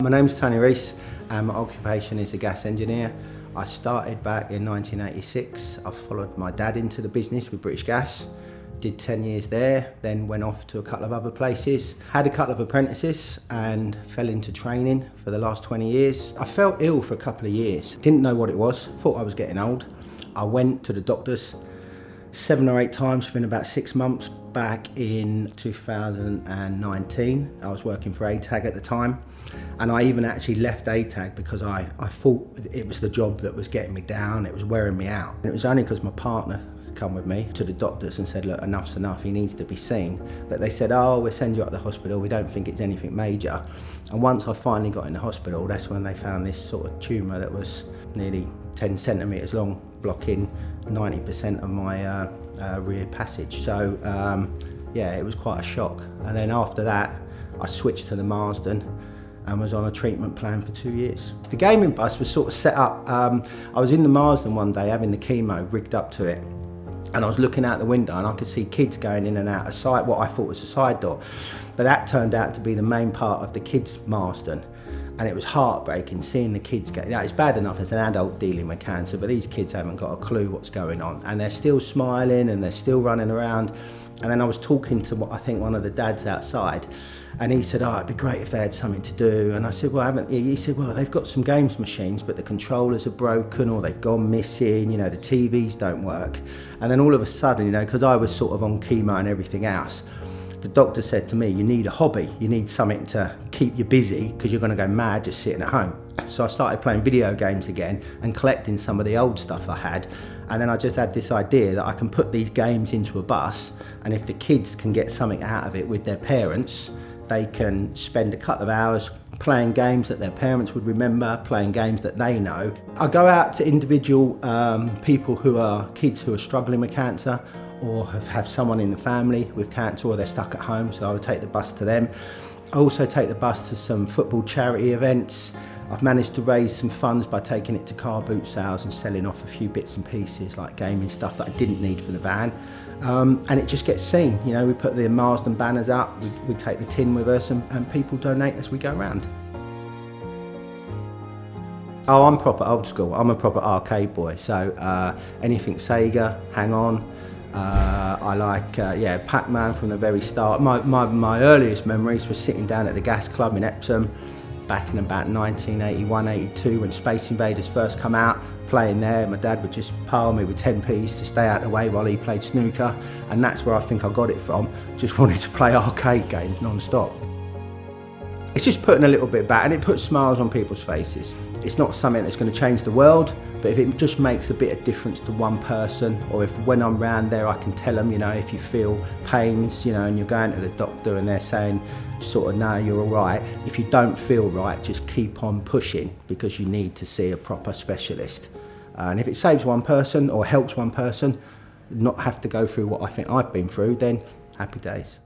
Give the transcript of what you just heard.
My name's Tony Rees and my occupation is a gas engineer. I started back in 1986. I followed my dad into the business with British Gas, did 10 years there, then went off to a couple of other places, had a couple of apprentices and fell into training for the last 20 years. I felt ill for a couple of years, didn't know what it was, thought I was getting old. I went to the doctors 7 or 8 times within about 6 months. Back in 2019, I was working for ATAG at the time, and I even actually left ATAG because I thought it was the job that was getting me down, it was wearing me out. And it was only because my partner come with me to the doctors and said, look, enough's enough, he needs to be seen, that they said, oh, we'll send you up to the hospital, we don't think it's anything major. And once I finally got in the hospital, that's when they found this sort of tumour that was nearly 10 centimetres long, blocking 90% of my rear passage. So yeah, it was quite a shock. And then after that, I switched to the Marsden and was on a treatment plan for 2 years. The gaming bus was sort of set up. I was in the Marsden one day having the chemo rigged up to it, and I was looking out the window and I could see kids going in and out of sight, what I thought was a side door. But that turned out to be the main part of the kids' Marsden. And it was heartbreaking seeing the kids go. It's bad enough as an adult dealing with cancer, but these kids haven't got a clue what's going on. And they're still smiling and they're still running around. And then I was talking to I think one of the dads outside, and he said, oh, it'd be great if they had something to do. And I said, well, haven't you? He said, well, they've got some games machines, but the controllers are broken or they've gone missing, you know, the TVs don't work. And then all of a sudden, you know, because I was sort of on chemo and everything else, the doctor said to me, you need a hobby, you need something to keep you busy because you're going to go mad just sitting at home. So I started playing video games again and collecting some of the old stuff I had. And then I just had this idea that I can put these games into a bus, and if the kids can get something out of it with their parents, they can spend a couple of hours playing games that their parents would remember, playing games that they know. I go out to individual people kids who are struggling with cancer, or have someone in the family with cancer, or they're stuck at home, so I would take the bus to them. I also take the bus to some football charity events. I've managed to raise some funds by taking it to car boot sales and selling off a few bits and pieces like gaming stuff that I didn't need for the van. And it just gets seen, you know, we put the Marsden banners up, we take the tin with us, and people donate as we go around. Oh, I'm proper old school, I'm a proper arcade boy, so anything Sega, Hang On. I like yeah, Pac-Man from the very start. My earliest memories were sitting down at the Gas Club in Epsom back in about 1981-82 when Space Invaders first come out, playing there. My dad would just pile me with 10p's to stay out of the way while he played snooker, and that's where I think I got it from. Just wanted to play arcade games non-stop. It's just putting a little bit back, and it puts smiles on people's faces. It's not something that's going to change the world, but if it just makes a bit of difference to one person, or if when I'm round there I can tell them, you know, if you feel pains, you know, and you're going to the doctor and they're saying sort of, no, you're all right. If you don't feel right, just keep on pushing because you need to see a proper specialist. And if it saves one person or helps one person not have to go through what I think I've been through, then happy days.